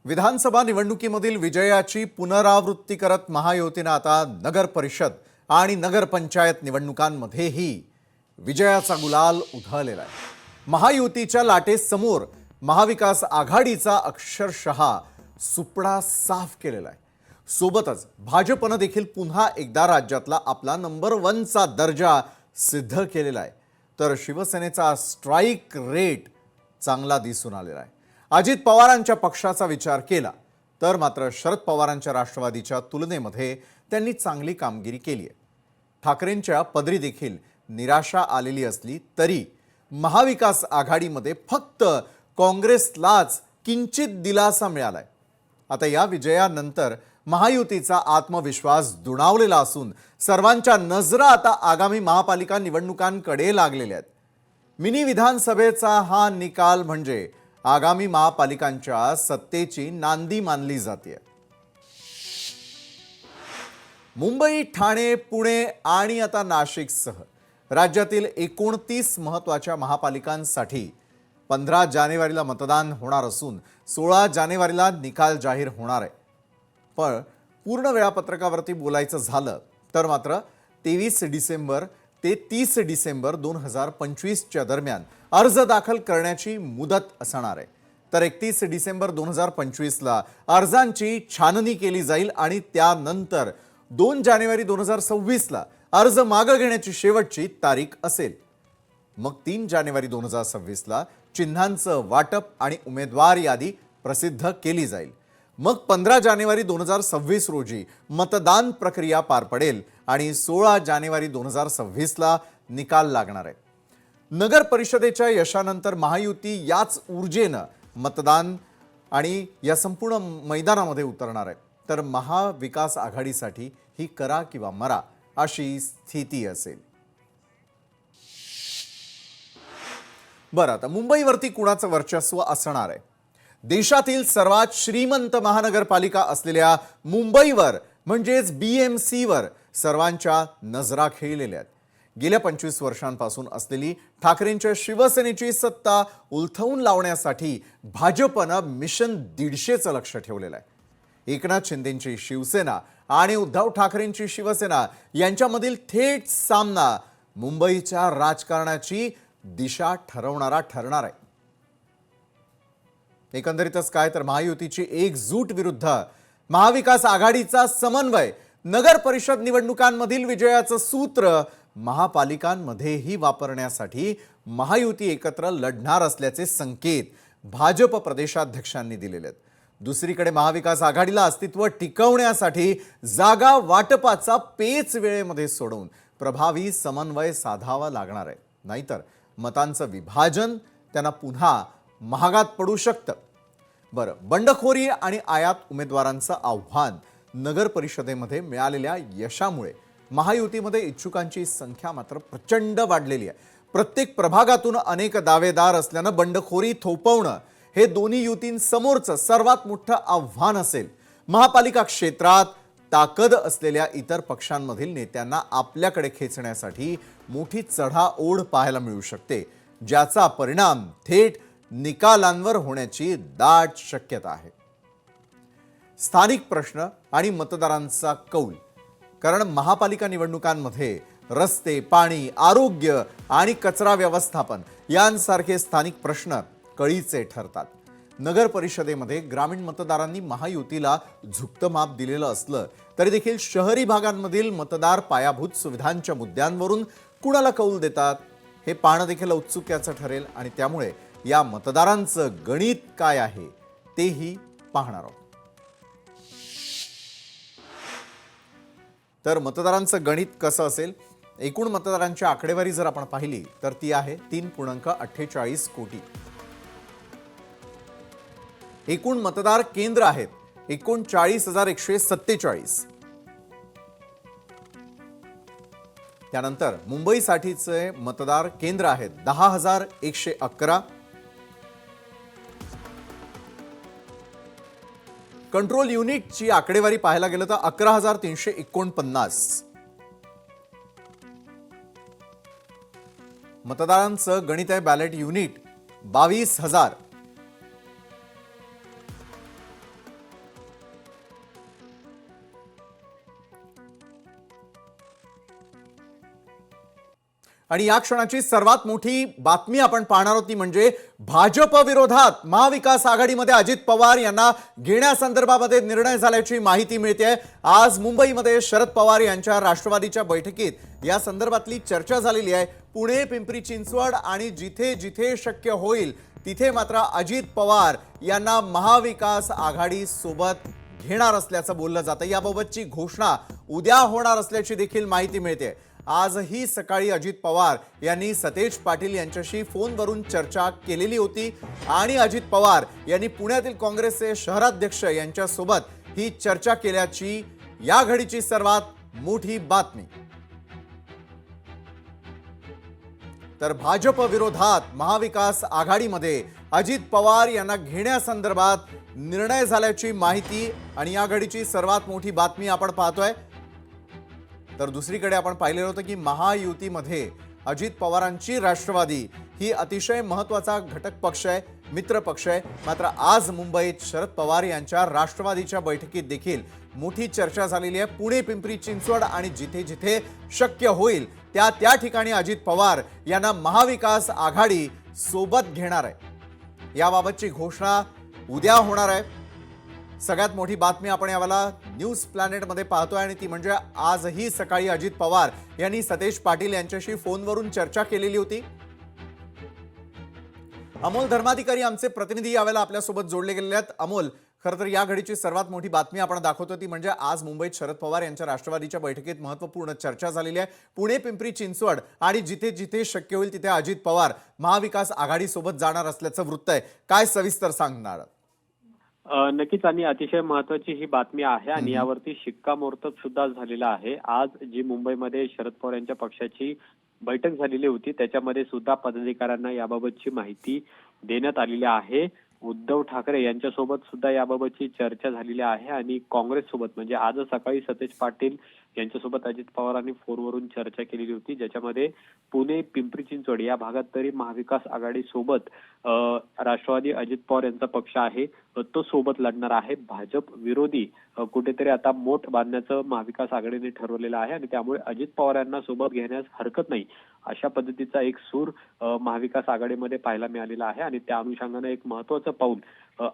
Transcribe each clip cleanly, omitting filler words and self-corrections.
विधानसभा निवडणुकीमधील विजयाची पुनरावृत्ती करत महायुतीने आता नगर परिषद आणि नगरपंचायत निवडणुकांमध्येही विजयाचा गुलाल उधळलेला आहे। महायुतीच्या लाटेसमोर महाविकास आघाडीचा अक्षरशः सुपडा साफ केलेला आहे। सोबतच भाजपने देखील पुन्हा एकदा राज्यातला आपला नंबर 1 चा दर्जा सिद्ध केलेला आहे। तर शिवसेनेचा स्ट्राइक रेट चांगला दिसून आलेला आहे। अजित पवारांच्या पक्षाचा विचार केला तर मात्र शरद पवारांच्या राष्ट्रवादीच्या तुलनेमध्ये त्यांनी चांगली कामगिरी केली आहे। ठाकरेंच्या पदरी देखील निराशा आलेली असली तरी महाविकास आघाडीमध्ये फक्त काँग्रेसलाच किंचित दिलासा मिळालाय। आता या विजयानंतर महायुतीचा आत्मविश्वास दुणावलेला असून सर्वांच्या नजरा आता आगामी महापालिका निवडणुकांकडे लागलेल्या आहेत। मिनी विधानसभेचा हा निकाल म्हणजे आगामी महापालिकांच्या सत्तेची नांदी मानली जाते। मुंबई, ठाणे, पुणे आणि आता नाशिकसह राज्यातील 29 महत्त्वाच्या महापालिकांसाठी 15 जानेवारीला मतदान होणार असून 16 जानेवारीला निकाल जाहीर होणार आहे। पण पूर्ण वेळापत्रकावरती बोलायचं झालं तर मात्र 23 डिसेंबर ते 30 डिसेंबर 2025 च्या दरम्यान अर्ज दाखल करण्याची मुदत असणार आहे। तर 31 डिसेंबर 2025 ला अर्जांची छाननी केली जाईल आणि त्यानंतर 2 जानेवारी 2026 ला अर्ज मागे घेण्याची शेवटची तारीख असेल। मग 3 जानेवारी 2026 ला चिन्हांचं वाटप आणि उमेदवार यादी प्रसिद्ध केली जाईल। मग 15 जानेवारी 2026 रोजी मतदान प्रक्रिया पार पडेल आणि 16 जानेवारी 2026 ला निकाल लागणार आहे। नगर परिषदेच्या यशानंतर महायुती याच ऊर्जेने मतदान आणि या संपूर्ण मैदानामध्ये उतरणार आहे। तर महाविकास आघाडीसाठी ही करा किंवा मरा अशी स्थिती असेल। बरं, आता मुंबईवरती कुणाचं वर्चस्व असणार आहे? देशातील सर्वात श्रीमंत महानगरपालिका असलेल्या मुंबईवर म्हणजेच बीएमसीवर सर्वांच्या नजरा खेळलेल्या आहेत। गेल्या 25 वर्षांपासून असलेली ठाकरेंच्या शिवसेनेची सत्ता उलथवून लावण्यासाठी भाजपने मिशन 150चं लक्ष ठेवलेलं आहे। एकनाथ शिंदेंची शिवसेना आणि उद्धव ठाकरेंची शिवसेना यांच्यामधील थेट सामना मुंबईच्या राजकारणाची दिशा ठरवणारा ठरणार आहे। एकंदरीतच काय तर महायुतीची एकजूट विरुद्ध महाविकास आघाडीचा समन्वय नगर परिषद निवडणुकांमधील विजयाचं सूत्र महापालिकांमध्येही वापरण्यासाठी महायुती एकत्र लढणार असल्याचे संकेत भाजप प्रदेशाध्यक्षांनी दिलेले आहेत। दुसरीकडे महाविकास आघाडीला अस्तित्व टिकवण्यासाठी जागा वाटपाचा पेच वेळेमध्ये सोडवून प्रभावी समन्वय साधावा लागणार आहे। नाहीतर मतांचं विभाजन त्यांना पुन्हा महागात पडू शकतं। बरं, बंडखोरी आणि आयात उमेदवारांचं आव्हान नगर परिषदेमध्ये मिळालेल्या यशामुळे महायुतीमध्ये इच्छुकांची संख्या मात्र प्रचंड वाढलेली आहे। प्रत्येक प्रभागातून अनेक दावेदार असल्यानं बंडखोरी थोपवणं हे दोन्ही युतींसमोरचं सर्वात मोठं आव्हान असेल। महापालिका क्षेत्रात ताकद असलेल्या इतर पक्षांमधील नेत्यांना आपल्याकडे खेचण्यासाठी मोठी चढाओढ पाहायला मिळू शकते, ज्याचा परिणाम थेट निकालांवर होण्याची दाट शक्यता आहे। स्थानिक प्रश्न आणि मतदारांचा कौल, कारण महापालिका निवडणुकांमध्ये रस्ते, पाणी, आरोग्य आणि कचरा व्यवस्थापन यांसारखे स्थानिक प्रश्न कळीचे ठरतात। नगर परिषदेमध्ये ग्रामीण मतदारांनी महायुतीला झुकतं माप दिलेलं असलं तरी देखील शहरी भागांमधील मतदार पायाभूत सुविधांच्या मुद्द्यांवरून कुणाला कौल देतात हे पाहणं देखील औत्सुक्याचं ठरेल आणि त्यामुळे या मतदारांचं गणित काय आहे तेही पाहणार आहोत। तर मतदारांचं गणित कसं असेल? एकूण मतदारांची आकडेवारी जर आपण पाहिली तर ती आहे 3.48 कोटी। एकूण मतदार केंद्र आहेत 39,147। त्यानंतर मुंबईसाठीचे मतदार केंद्र आहेत 10,111। कंट्रोल युनिटची आकडेवारी पाहायला गेलं तर 11,349। मतदारांचं गणित आहे बॅलेट युनिट 22,000। आणि या क्षणाची सर्वात मोठी बातमी आपण पाहणार आहोत ती म्हणजे भाजप विरोधात महाविकास आघाडीमध्ये अजित पवार यांना घेण्यासंदर्भामध्ये निर्णय झाल्याची माहिती मिळते। आज मुंबईमध्ये शरद पवार यांच्या राष्ट्रवादीच्या बैठकीत या संदर्भातली चर्चा झालेली आहे। पुणे, पिंपरी चिंचवड आणि जिथे जिथे शक्य होईल तिथे मात्र अजित पवार यांना महाविकास आघाडी सोबत घेणार असल्याचं बोललं जातं। याबाबतची घोषणा उद्या होणार असल्याची देखील माहिती मिळते। आजही सकाळी अजित पवार यांनी सतेज पाटील यांच्याशी फोनवरून चर्चा केलेली होती आणि अजित पवार यांनी पुण्यातील काँग्रेसचे शहराध्यक्ष यांच्यासोबत ही चर्चा केल्याची या घडीची सर्वात मोठी बातमी। तर भाजप विरोधात महाविकास आघाडीमध्ये अजित पवार यांना घेण्यासंदर्भात निर्णय झाल्याची माहिती आणि या घडीची सर्वात मोठी बातमी आपण पाहतोय। तर दुसरीकडे आपण पाहिलेलं होतं की महायुतीमध्ये अजित पवारांची राष्ट्रवादी ही अतिशय महत्त्वाचा घटक पक्ष आहे, मित्र पक्ष आहे। मात्र आज मुंबईत शरद पवार यांच्या राष्ट्रवादीच्या बैठकीत देखील मोठी चर्चा झालेली आहे। पुणे, पिंपरी चिंचवड आणि जिथे जिथे शक्य होईल त्या ठिकाणी अजित पवार यांना महाविकास आघाडी सोबत घेणार आहे। याबाबतची घोषणा उद्या होणार आहे। सगळ्यात मोठी बातमी आपण यावेळेला न्यूज प्लॅनेटमध्ये पाहतोय आणि ती म्हणजे आजही सकाळी अजित पवार यांनी सतेज पाटील यांच्याशी फोनवरून चर्चा केलेली होती। अमोल धर्माधिकारी आमचे प्रतिनिधी यावेळेला आपल्यासोबत जोडले गेलेले आहेत। अमोल, खरं तर या घडीची सर्वात मोठी बातमी आपण दाखवतो ती म्हणजे आज मुंबईत शरद पवार यांच्या राष्ट्रवादीच्या बैठकीत महत्त्वपूर्ण चर्चा झालेली आहे। पुणे, पिंपरी चिंचवड आणि जिथे जिथे शक्य होईल तिथे अजित पवार महाविकास आघाडीसोबत जाणार असल्याचं वृत्त आहे। काय सविस्तर सांगणार? नक्कीच आणि अतिशय महत्त्वाची ही बातमी आहे आणि यावरती शिक्कामोर्तब सुद्धा झालेला आहे। आज जी मुंबईमध्ये शरद पवार यांच्या पक्षाची बैठक झालेली होती त्याच्यामध्ये सुद्धा पदाधिकाऱ्यांना याबाबतची माहिती देण्यात आलेली आहे। उद्धव ठाकरे यांच्यासोबत सुद्धा याबाबतची चर्चा झालेली आहे आणि काँग्रेस सोबत म्हणजे आज सकाळी सतेज पाटील यांच्यासोबत अजित पवारांनी फोनवरून चर्चा केलेली होती, ज्याच्यामध्ये पुणे, पिंपरी चिंचवड या भागात तरी महाविकास आघाडी सोबत राष्ट्रवादी अजित पवार यांचा पक्ष आहे तो सोबत लढणार आहे। भाजप विरोधी कुठेतरी आता मोठ बांधण्याचं महाविकास आघाडीने ठरवलेलं आहे आणि त्यामुळे अजित पवार यांना सोबत घेण्यास हरकत नाही अशा पद्धतीचा एक सूर महाविकास आघाडीमध्ये पाहायला मिळालेला आहे आणि त्या अनुषंगानं एक महत्त्वाचं पाऊल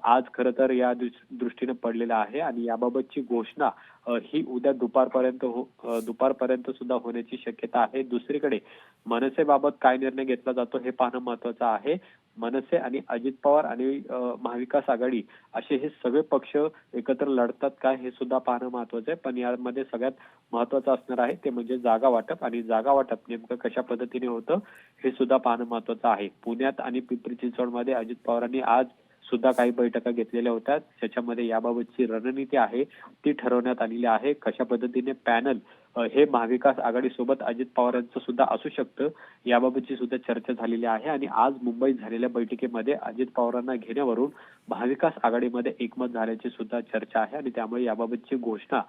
आज खरं तर या दृष्टीने पडलेलं आहे आणि याबाबतची घोषणा ही उद्या दुपारपर्यंत सुद्धा होण्याची शक्यता आहे। दुसरीकडे मनसेबाबत काय निर्णय घेतला जातो हे पाहणं महत्त्वाचं आहे। मनसे आणि अजित पवार आणि महाविकास आघाडी असे हे सगळे पक्ष एकत्र लढतात काय हे सुद्धा पाहणं महत्त्वाचं आहे। पण यामध्ये सगळ्यात महत्त्वाचं असणार आहे ते म्हणजे जागा वाटप आणि जागा वाटप नेमकं कशा पद्धतीने होतं हे सुद्धा पाहणं महत्त्वाचं आहे। पुण्यात आणि पिंपरी चिंचवडमध्ये अजित पवारांनी आज सुद्धा काही बैठका घेतलेल्या होत्या, त्याच्यामध्ये याबाबतची रणनीती आहे ती ठरवण्यात आलेली आहे। कशा पद्धतीने पॅनल हे महाविकास आघाडी सोबत अजित पवार यांचं सुद्धा असू शकतं याबाबतची सुद्धा चर्चा झालेली आहे आणि आज मुंबईत झालेल्या बैठकीमध्ये अजित पवारांना घेण्यावरून महाविकास आघाडीमध्ये एकमत झाल्याची सुद्धा चर्चा आहे आणि त्यामुळे याबाबतची घोषणा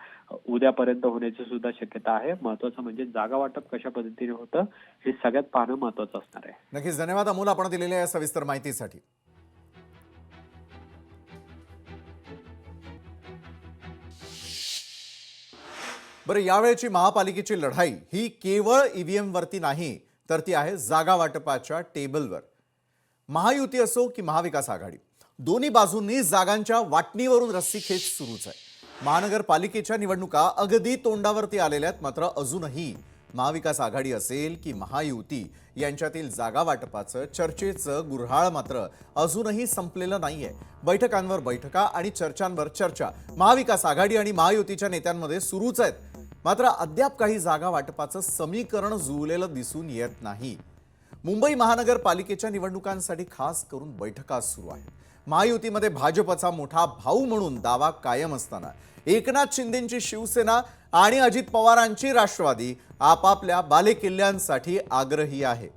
उद्यापर्यंत होण्याची सुद्धा शक्यता आहे। महत्त्वाचं म्हणजे जागा वाटप कशा पद्धतीने होतं हे सगळ्यात पाहणं महत्त्वाचं असणार आहे। नक्कीच धन्यवाद अमोल आपण दिलेल्या या सविस्तर माहितीसाठी। बरं, यावेळेची महापालिकेची लढाई ही केवळ ईव्हीएम वरती नाही तर ती आहे जागा वाटपाच्या टेबलवर। महायुती असो की महाविकास आघाडी दोन्ही बाजूंनी जागांच्या वाटणीवरून रस्सीखेच सुरूच आहे। महानगरपालिकेच्या निवडणुका अगदी तोंडावरती आलेल्या आहेत, मात्र अजूनही महाविकास आघाडी असेल की महायुती यांच्यातील जागा वाटपाचं चर्चेचं गुऱ्हाळ मात्र अजूनही संपलेलं नाहीये। बैठकांवर बैठका आणि चर्चांवर चर्चा महाविकास आघाडी आणि महायुतीच्या नेत्यांमध्ये सुरूच आहेत, मात्र अद्याप काही जागा वाटपाचं समीकरण जुळलेलं दिसून येत नाही। मुंबई महानगरपालिकेच्या निवडणुकांसाठी खास करून बैठका सुरू आहेत। महायुतीमध्ये भाजपचा मोठा भाऊ म्हणून दावा कायम असताना एकनाथ शिंदेंची शिवसेना आणि अजित पवारांची राष्ट्रवादी आपापल्या बालेकिल्ल्यांसाठी आग्रही आहे।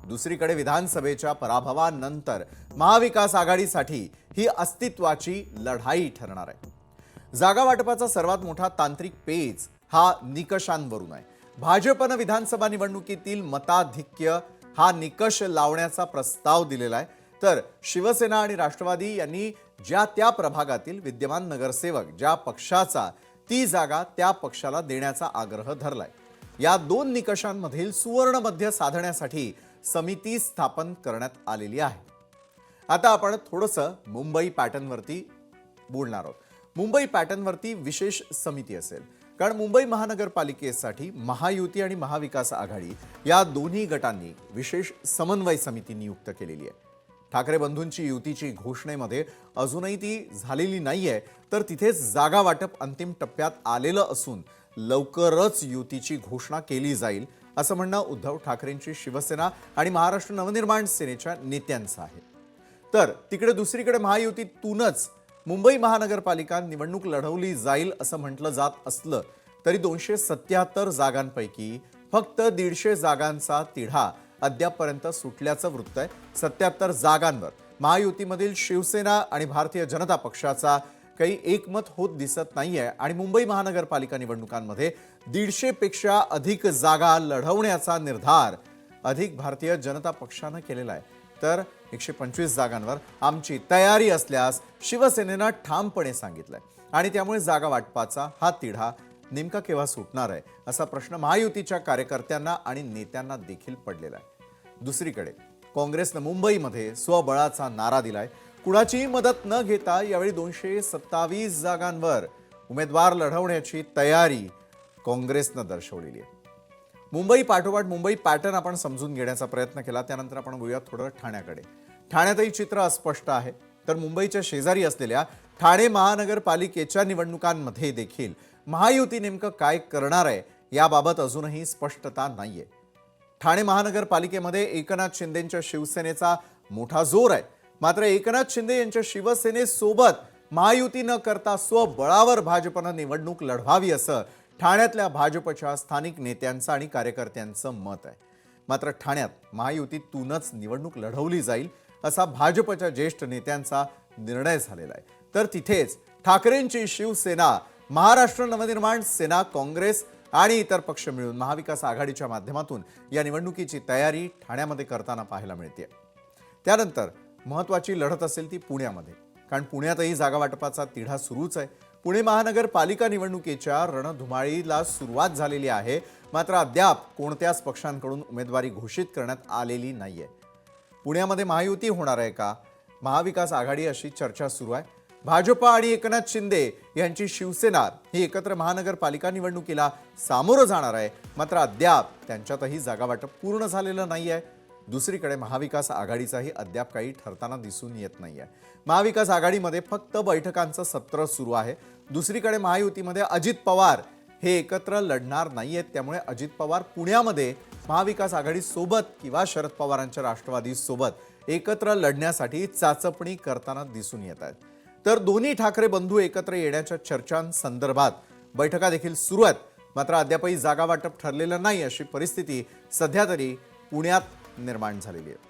दुसरीकडे विधानसभेच्या पराभवानंतर महाविकास आघाडीसाठी ही अस्तित्वाची लढाई ठरणार आहे। जागा वाटपाचा सर्वात मोठा तांत्रिक पेच हा निकषांवरून आहे। भाजपनं विधानसभा निवडणुकीतील मताधिक्य हा निकष लावण्याचा प्रस्ताव दिलेला आहे, तर शिवसेना आणि राष्ट्रवादी यांनी ज्या त्या प्रभागातील विद्यमान नगरसेवक ज्या पक्षाचा ती जागा त्या पक्षाला देण्याचा आग्रह धरलाय। या दोन निकषांमधील सुवर्ण मध्य साधण्यासाठी समिती स्थापन करण्यात आलेली आहे. आता आपण थोडंसं मुंबई पॅटर्नवरती बोलणार आहोत. मुंबई पॅटर्नवरती विशेष समिती असेल, कारण मुंबई महानगरपालिकेसाठी महायुती आणि महाविकास आघाडी या दोन्ही गटांनी विशेष समन्वय समिती नियुक्त केलेली आहे. ठाकरे बंधूंची युतीची घोषणेमध्ये अजूनही ती झालेली नाहीये, तर तिथेच जागा वाटप अंतिम टप्प्यात आलेलं असून लवकरच युतीची घोषणा केली जाईल असं म्हणणं उद्धव ठाकरेंची शिवसेना आणि महाराष्ट्र नवनिर्माण सेनेच्या नेत्यांचं आहे. तर तिकडे दुसरीकडे महायुतीतूनच मुंबई महानगरपालिका निवडणूक लढवली जाईल असं म्हटलं जात असलं तरी 277 जागांपैकी फक्त 150 जागांचा तिढा अद्यापपर्यंत सुटल्याचं वृत्त आहे. 77 जागांवर महायुतीमधील शिवसेना आणि भारतीय जनता पक्षाचा काही एकमत होत दिसत नाहीये आणि मुंबई महानगरपालिका निवडणुकांमध्ये 150 पेक्षा अधिक जागा लढवण्याचा निर्धार अधिक भारतीय जनता पक्षानं केलेला आहे. तर 125 जागांवर आमची तयारी असल्यास शिवसेनेनं ठामपणे सांगितलंय आणि त्यामुळे जागा वाटपाचा हा तिढा नेमका केव्हा सुटणार आहे असा प्रश्न महायुतीच्या कार्यकर्त्यांना आणि नेत्यांना देखील पडलेला आहे. दुसरीकडे काँग्रेसनं मुंबईमध्ये स्वबळाचा नारा दिलाय. कुणाचीही मदत न घेता यावेळी 227 जागांवर उमेदवार लढवण्याची तयारी काँग्रेसनं दर्शवलेली आहे. मुंबई पाठोपाठ मुंबई पॅटर्न आपण समजून घेण्याचा प्रयत्न केला. त्यानंतर आपण बोलूया थोडं ठाण्याकडे. ठाण्यातही चित्र अस्पष्ट आहे. तर मुंबईच्या शेजारी असलेल्या ठाणे महानगरपालिकेच्या निवडणुकांमध्ये देखील महायुती नेमकं काय करणार आहे याबाबत अजूनही स्पष्टता नाहीये. ठाणे महानगरपालिकेमध्ये एकनाथ शिंदेंच्या शिवसेनेचा मोठा जोर आहे. मात्र एकनाथ शिंदे यांच्या शिवसेनेसोबत महायुती न करता स्वबळावर भाजपनं निवडणूक लढवावी असं ठाण्यातल्या भाजपच्या स्थानिक नेत्यांचं आणि कार्यकर्त्यांचं मत आहे. मात्र ठाण्यात महायुतीतूनच निवडणूक लढवली जाईल असा भाजपच्या ज्येष्ठ नेत्यांचा निर्णय झालेला आहे. तर तिथेच ठाकरेंची शिवसेना, महाराष्ट्र नवनिर्माण सेना, काँग्रेस आणि इतर पक्ष मिळून महाविकास आघाडीच्या माध्यमातून या निवडणुकीची तयारी ठाण्यामध्ये करताना पाहायला मिळते. त्यानंतर महत्त्वाची लढत असेल ती पुण्यामध्ये, कारण पुण्यातही जागा वाटपाचा तिढा सुरूच आहे. पुणे महानगरपालिका निवडणुकीच्या रणधुमाळीला सुरुवात झालेली आहे. मात्र अद्याप कोणत्याच पक्षांकडून उमेदवारी घोषित करण्यात आलेली नाहीये. पुण्यामध्ये महायुती होणार आहे का, महाविकास आघाडी अशी चर्चा सुरू आहे. भाजप आणि एकनाथ शिंदे यांची शिवसेना ही एकत्र महानगरपालिका निवडणुकीला सामोरं जाणार आहे. मात्र अद्याप त्यांच्यातही जागा वाटप पूर्ण झालेलं नाही आहे. दुसरीकडे महाविकास आघाडीचाही अद्याप काही ठरताना दिसून येत नाही आहे. महाविकास आघाडीमध्ये फक्त बैठकांचं सत्र सुरू आहे. दुसरीकडे महायुतीमध्ये अजित पवार हे एकत्र लढणार नाहीयेत. त्यामुळे अजित पवार पुण्यामध्ये महाविकास आघाडीसोबत किंवा शरद पवारांच्या राष्ट्रवादीसोबत एकत्र लढण्यासाठी चाचपणी करताना दिसून येत आहेत. तर दोन्ही ठाकरे बंधू एकत्र येण्याच्या चर्चांसंदर्भात बैठका देखील सुरू आहेत. मात्र अद्यापही जागा वाटप ठरलेलं नाही अशी परिस्थिती सध्या तरी पुण्यात निर्माण झालेली आहे.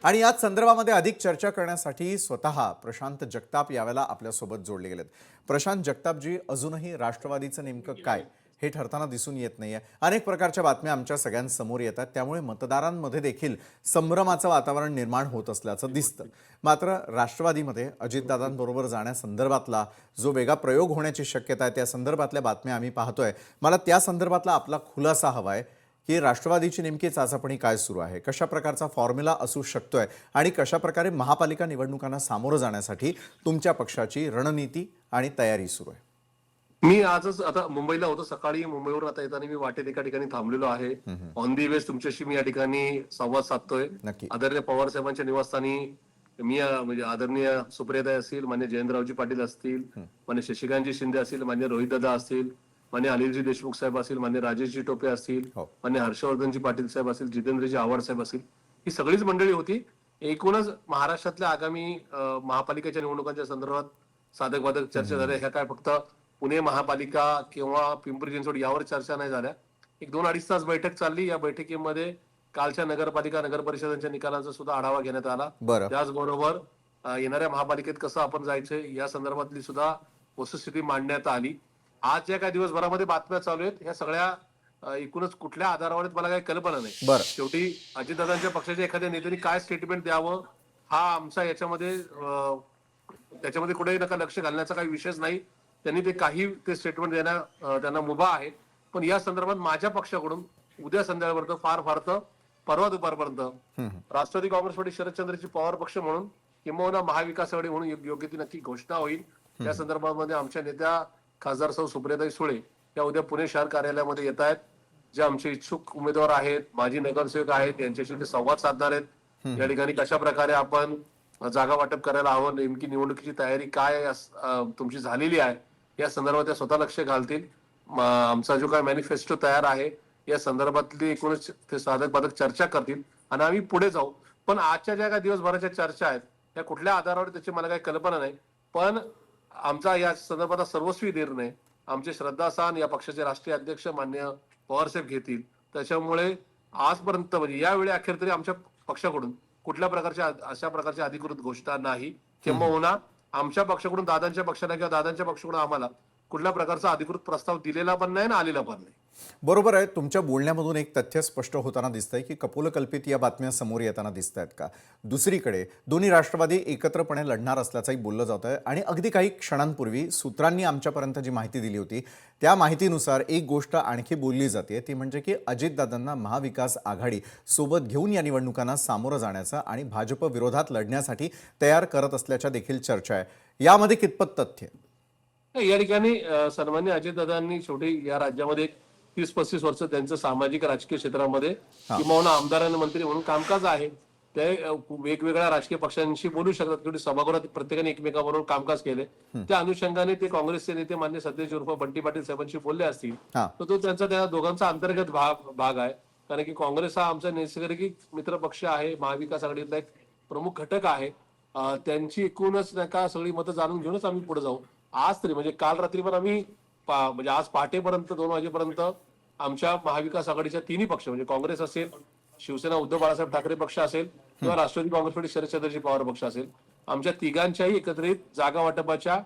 आणि याच संदर्भामध्ये अधिक चर्चा करण्यासाठी स्वतः प्रशांत जगताप यावेळेला आपल्यासोबत जोडले गेलेत. प्रशांत जगतापजी, अजूनही राष्ट्रवादीचं नेमकं काय हे ठरताना दिसून येत नाहीये. अनेक प्रकारच्या बातम्या आमच्या सगळ्यांसमोर येतात. त्यामुळे मतदारांमध्ये देखील संभ्रमाचं वातावरण निर्माण होत असल्याचं दिसतं. मात्र राष्ट्रवादीमध्ये अजितदादांबरोबर जाण्यासंदर्भातला जो वेगळा प्रयोग होण्याची शक्यता आहे त्या संदर्भातल्या बातम्या आम्ही पाहतोय. मला त्या संदर्भातला आपला खुलासा हवा आहे की राष्ट्रवादीची नेमकी चाचपणी काय सुरू आहे, कशा प्रकारचा फॉर्म्युला असू शकतोय आणि कशा प्रकारे महापालिका निवडणुकांना सामोरं जाण्यासाठी तुमच्या पक्षाची रणनीती आणि तयारी सुरू आहे. मी आजच आता मुंबईला होतो. सकाळी मुंबईवरून आता येताना मी वाटेत एका ठिकाणी थांबलेलो आहे. ऑन दी वेज तुमच्याशी मी या ठिकाणी संवाद साधतोय. नक्की. आदरणीय पवार साहेबांच्या निवासस्थानी मी म्हणजे आदरणीय सुप्रियाताई असतील, मान्य जयंतरावजी पाटील असतील, मान्य शशिकांतजी शिंदे असतील, मान्य रोहितदादा असतील, मान्य अनिलजी देशमुख साहेब असतील, मान्य राजेशजी टोपे असतील, मान्य हर्षवर्धनजी पाटील साहेब असतील, जितेंद्रजी आव्हाड साहेब असतील, ही सगळीच मंडळी होती. एकूणच महाराष्ट्रातल्या आगामी महापालिकेच्या निवडणुकांच्या संदर्भात साधक बाधक चर्चा झाल्या. ह्या काय फक्त पुणे महापालिका किंवा पिंपरी चिंचवड यावर चर्चा नाही झाल्या. 1-2-2.5 तास बैठक चालली. या बैठकीमध्ये कालच्या नगरपालिका नगर परिषदांच्या निकालांचा सुद्धा आढावा घेण्यात आला. त्याचबरोबर येणाऱ्या महापालिकेत कसं आपण जायचं या संदर्भातली सुद्धा वस्तुस्थिती मांडण्यात आली. आज ज्या काही दिवसभरामध्ये बातम्या चालू आहेत ह्या सगळ्या एकूणच कुठल्या आधारावर मला काही कल्पना नाही. शेवटी अजितदादांच्या पक्षाच्या एखाद्या नेत्यांनी काय स्टेटमेंट द्यावं हा आमचा त्याच्यामध्ये कुठेही नका लक्ष घालण्याचा काही विषयच नाही. त्यांनी ते काही स्टेटमेंट देणं त्यांना मुभा आहे. पण या संदर्भात माझ्या पक्षाकडून उद्या संध्याकाळपर्यंत फार तर परवा दुपारपर्यंत राष्ट्रवादी काँग्रेस पार्टी शरदचंद्रजी पवार पक्ष म्हणून किंबहुना महाविकास आघाडी म्हणून योग्य ती नक्की घोषणा होईल. या संदर्भामध्ये आमच्या नेत्या खासदार सौ सुप्रियाताई सुळे या उद्या पुणे शहर कार्यालयामध्ये येत आहेत. जे आमचे इच्छुक उमेदवार आहेत, माजी नगरसेवक आहेत, यांच्याशी ते संवाद साधणार आहेत. या ठिकाणी कशा प्रकारे आपण जागा वाटप करायला हवं, नेमकी निवडणुकीची तयारी काय तुमची झालेली आहे या संदर्भात त्या स्वतः लक्ष घालतील. आमचा जो काय मॅनिफेस्टो तयार आहे या संदर्भातली एकूणच ते साधक बाधक चर्चा करतील आणि आम्ही पुढे जाऊ. पण आजच्या ज्या काही दिवसभराच्या चर्चा आहेत त्या कुठल्या आधारावर त्याची मला काही कल्पना नाही. पण आमचा या संदर्भात सर्वस्वी निर्णय आमचे श्रद्धास्थान या पक्षाचे राष्ट्रीय अध्यक्ष मान्य पवारसाहेब घेतील. त्याच्यामुळे आजपर्यंत म्हणजे यावेळी अखेर तरी आमच्या पक्षाकडून कुठल्या प्रकारच्या अशा प्रकारची अधिकृत घोषणा नाही किंबहुना आमच्या पक्षाकडून दादांच्या पक्षाला किंवा दादांच्या पक्षाकडून आम्हाला कुठल्या प्रकारचा अधिकृत प्रस्ताव दिलेला पण नाही ना आलेला पण नाही. बरोबर आहे. तुमच्या बोलण्यामधून एक तथ्य स्पष्ट होताना दिसतंय की कपोलकल्पित या बातम्या समोर येताना दिसत आहेत का. दुसरीकडे दोन्ही राष्ट्रवादी एकत्रपणे लढणार असल्याचंही बोललं जात आहे आणि अगदी काही क्षणांपूर्वी सूत्रांनी आमच्यापर्यंत जी माहिती दिली होती त्या माहितीनुसार एक गोष्ट आणखी बोलली जाते ती म्हणजे की अजितदादांना महाविकास आघाडी सोबत घेऊन या निवडणुकांना सामोरं जाण्याचं आणि भाजप विरोधात लढण्यासाठी तयार करत असल्याच्या देखील चर्चा आहे. यामध्ये कितपत तथ्य? या ठिकाणी सन्मान्य अजितदादांनी शेवटी या राज्यामध्ये 30-35 वर्ष त्यांचं सामाजिक राजकीय क्षेत्रामध्ये किंवा आमदार आणि मंत्री म्हणून कामकाज आहे. ते वेगवेगळ्या राजकीय पक्षांशी बोलू शकतात. शेवटी सभागृहात प्रत्येकाने एकमेकाबरोबर कामकाज केले. त्या अनुषंगाने ते काँग्रेसचे नेते मान्य सतेज उर्फ बंटी पाटील साहेबांशी बोलले असतील तर तो त्यांचा त्या दोघांचा अंतर्गत भाग आहे. कारण की काँग्रेस हा आमचा नैसर्गिक मित्र पक्ष आहे, महाविकास आघाडीतला एक प्रमुख घटक आहे. त्यांची एकूणच नाही का सगळी मतं जाणून घेऊनच आम्ही पुढे जाऊ. आज तरी म्हणजे काल रात्री पण आम्ही म्हणजे आज पहाटेपर्यंत 2 वाजेपर्यंत आमच्या महाविकास आघाडीच्या तिन्ही पक्ष म्हणजे काँग्रेस असेल, शिवसेना उद्धव बाळासाहेब ठाकरे पक्ष असेल किंवा राष्ट्रवादी काँग्रेस पार्टी शरदचंद्रजी पवार पक्ष असेल, आमच्या तिघांच्याही एकत्रित जागा वाटपाच्या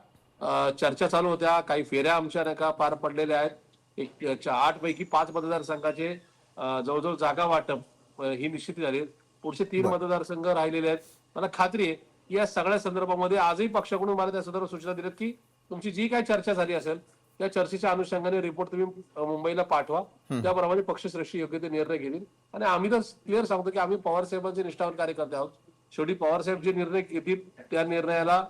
चर्चा चालू होत्या. काही फेऱ्या आमच्या नका पार पडलेल्या आहेत. 8 पैकी 5 मतदारसंघाचे जवळजवळ जागा वाटप ही निश्चित झाली. पुढचे 3 मतदारसंघ राहिलेले आहेत. मला खात्री आहे की या सगळ्या संदर्भामध्ये आजही पक्षाकडून मला त्या संदर्भात सूचना दिल्यात की तुमची जी काही चर्चा झाली असेल त्या चर्चेच्या अनुषंगाने रिपोर्ट तुम्ही मुंबईला पाठवा. त्याप्रमाणे पक्षश्रेष्ठी योग्य ते निर्णय घेतील. आणि आम्ही तर क्लिअर सांगतो की आम्ही पवार साहेबांचे निष्ठावान कार्यकर्ते आहोत. शेवटी पवार साहेब जे निर्णय घेतील त्या निर्णयाला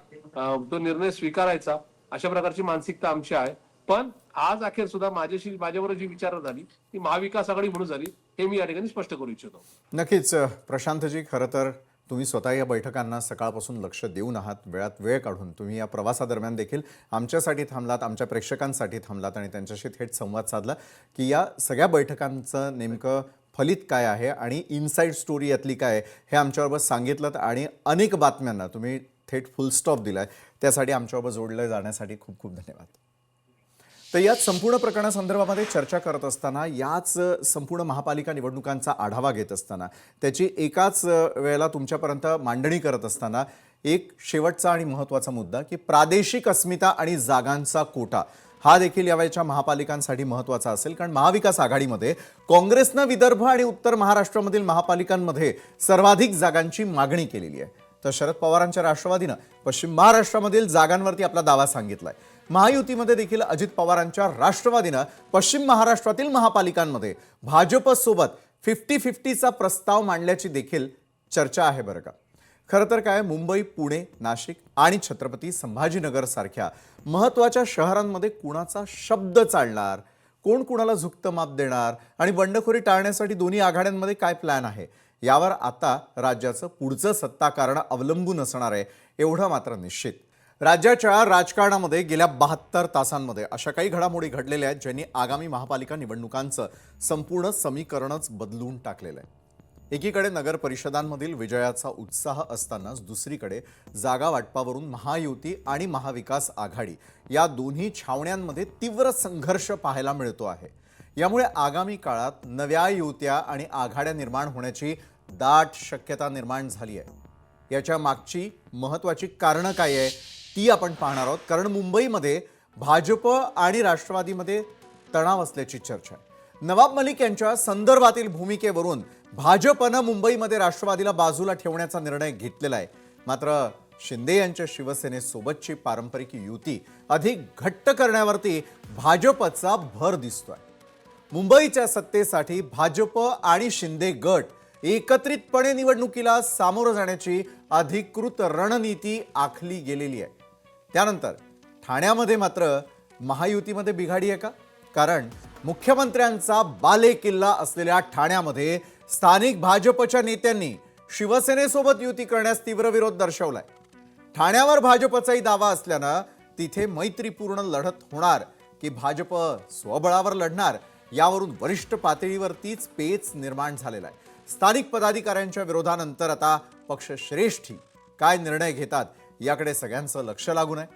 तो निर्णय स्वीकारायचा अशा प्रकारची मानसिकता आमची आहे. पण आज अखेर सुद्धा माझ्यावर जी विचार झाली ती महाविकास आघाडी म्हणून झाली हे मी या ठिकाणी स्पष्ट करू इच्छितो. नक्कीच प्रशांतजी, खरं तर तुम्ही स्वतः या बैठकांना सकाळपासून लक्ष देऊन आहात. वेळात वेळ काढून तुम्ही या प्रवासादरम्यान देखील आमच्यासाठी थांबलात, आमच्या प्रेक्षकांसाठी थांबलात आणि त्यांच्याशी थेट संवाद साधला की या सगळ्या बैठकांचं नेमकं फलित काय आहे आणि इनसाइड स्टोरी यातली काय आहे हे आमच्याबरोबर सांगितलं आणि अनेक बातम्यांना तुम्ही थेट फुल स्टॉप दिलाय. त्यासाठी आमच्याबरोबर जोडलं जाण्यासाठी खूप खूप धन्यवाद. तर याच संपूर्ण प्रकरणासंदर्भामध्ये चर्चा करत असताना, याच संपूर्ण महापालिका निवडणुकांचा आढावा घेत असताना, त्याची एकाच वेळेला तुमच्यापर्यंत मांडणी करत असताना एक शेवटचा आणि महत्त्वाचा मुद्दा की प्रादेशिक अस्मिता आणि जागांचा कोटा हा देखील यावेळच्या महापालिकांसाठी महत्त्वाचा असेल. कारण महाविकास आघाडीमध्ये काँग्रेसनं विदर्भ आणि उत्तर महाराष्ट्रामधील महापालिकांमध्ये सर्वाधिक जागांची मागणी केलेली आहे. तर शरद पवारांच्या राष्ट्रवादीनं पश्चिम महाराष्ट्रामधील जागांवरती आपला दावा सांगितलाय. महायुतीमध्ये देखील अजित पवारांच्या राष्ट्रवादीनं पश्चिम महाराष्ट्रातील महापालिकांमध्ये भाजपसोबत 50-50चा प्रस्ताव मांडल्याची देखील चर्चा आहे बरं का. खरं तर काय, मुंबई, पुणे, नाशिक आणि छत्रपती संभाजीनगर सारख्या महत्त्वाच्या शहरांमध्ये कुणाचा शब्द चालणार, कोण कुणाला झुकतं माप देणार आणि बंडखोरी टाळण्यासाठी दोन्ही आघाड्यांमध्ये काय प्लॅन आहे यावर आता राज्याचं पुढचं सत्ताकारण अवलंबून असणार आहे. एवढं मात्र निश्चित, राज्याच्या राजकारणामध्ये गेल्या 72 तासांमध्ये अशा काही घडामोडी घडलेल्या आहेत ज्यांनी आगामी महापालिका निवडणुकांचं संपूर्ण समीकरणच बदलून टाकलेलं आहे. एकीकडे नगर परिषदांमधील विजयाचा उत्साह असतानाच दुसरीकडे जागा वाटपावरून महायुती आणि महाविकास आघाडी या दोन्ही छावण्यांमध्ये तीव्र संघर्ष पाहायला मिळतो आहे. यामुळे आगामी काळात नव्या युत्या आणि आघाड्या निर्माण होण्याची दाट शक्यता निर्माण झाली आहे. याच्या मागची महत्त्वाची कारणं काय आहे ती आपण पाहणार आहोत. कारण मुंबईमध्ये भाजप आणि राष्ट्रवादीमध्ये तणाव असल्याची चर्चा आहे. नवाब मलिक यांच्या संदर्भातील भूमिकेवरून भाजपनं मुंबईमध्ये राष्ट्रवादीला बाजूला ठेवण्याचा निर्णय घेतलेला आहे. मात्र शिंदे यांच्या शिवसेनेसोबतची पारंपरिक युती अधिक घट्ट करण्यावरती भाजपचा भर दिसतोय. मुंबईच्या सत्तेसाठी भाजप आणि शिंदे गट एकत्रितपणे निवडणुकीला सामोरं जाण्याची अधिकृत रणनीती आखली गेलेली आहे. त्यानंतर ठाण्यामध्ये मात्र महायुतीमध्ये बिघाडी आहे का? कारण मुख्यमंत्र्यांचा बालेकिल्ला असलेल्या ठाण्यामध्ये स्थानिक भाजपच्या नेत्यांनी शिवसेनेसोबत युती करण्यास तीव्र विरोध दर्शवलाय. ठाण्यावर भाजपचाही दावा असल्यानं तिथे मैत्रीपूर्ण लढत होणार की भाजप स्वबळावर लढणार यावरून वरिष्ठ पातळीवरतीच पेच निर्माण झालेला आहे. स्थानिक पदाधिकाऱ्यांच्या विरोधानंतर आता पक्षश्रेष्ठी काय निर्णय घेतात याकडे सगळ्यांचं लक्ष लागून आहे.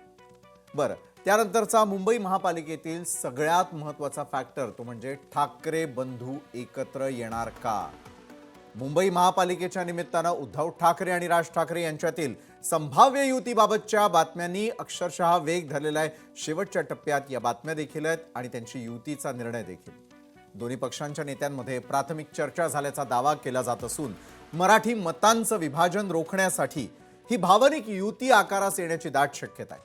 बरं, त्यानंतरचा मुंबई महापालिकेतील सगळ्यात महत्त्वाचा फॅक्टर तो म्हणजे ठाकरे बंधू एकत्र येणार का? मुंबई महापालिकेच्या निमित्तानं उद्धव ठाकरे आणि राज ठाकरे यांच्यातील संभाव्य युतीबाबतच्या बातम्यांनी अक्षरशः वेग धरलेला आहे. शेवटच्या टप्प्यात या बातम्या देखील आहेत आणि त्यांची युतीचा निर्णय देखील. दोन्ही पक्षांच्या नेत्यांमध्ये प्राथमिक चर्चा झाल्याचा दावा केला जात असून मराठी मतांचं विभाजन रोखण्यासाठी ही भावनिक युती आकारास येण्याची दाट शक्यता आहे.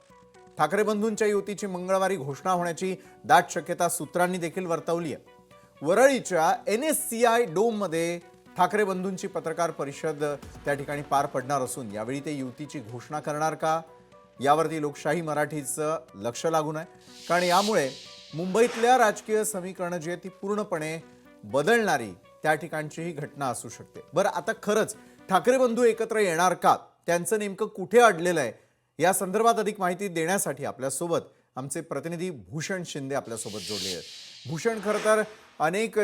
ठाकरे बंधूंच्या युतीची मंगळवारी घोषणा होण्याची दाट शक्यता सूत्रांनी देखील वर्तवली आहे. वरळीच्या NSCI डोममध्ये ठाकरे बंधूंची पत्रकार परिषद त्या ठिकाणी पार पडणार असून यावेळी ते युतीची घोषणा करणार का यावरती लोकशाही मराठीचं लक्ष लागून आहे. कारण यामुळे मुंबईतल्या राजकीय समीकरणं जी आहेत ती पूर्णपणे बदलणारी त्या ठिकाणची ही घटना असू शकते. बरं, आता खरंच ठाकरे बंधू एकत्र येणार का? त्यांचं नेमकं कुठे अडलेलं आहे या संदर्भात अधिक माहिती देण्यासाठी आपल्यासोबत आमचे प्रतिनिधी भूषण शिंदे आपल्यासोबत जोडले आहेत. भूषण, खरं तर अनेक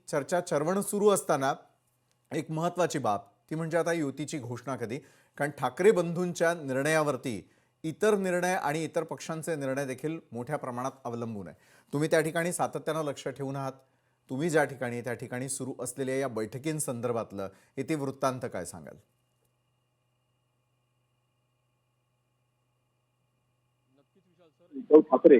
चर्चा चर्वण सुरू असताना एक महत्त्वाची बाब ती म्हणजे आता युतीची घोषणा कधी? कारण ठाकरे बंधूंच्या निर्णयावरती इतर निर्णय आणि इतर पक्षांचे निर्णय देखील मोठ्या प्रमाणात अवलंबून आहे. तुम्ही त्या ठिकाणी सातत्यानं लक्ष ठेवून आहात. तुम्ही ज्या ठिकाणी त्या ठिकाणी सुरू असलेल्या या बैठकींसंदर्भातलं इतिवृत्तांत काय सांगाल? उद्धव ठाकरे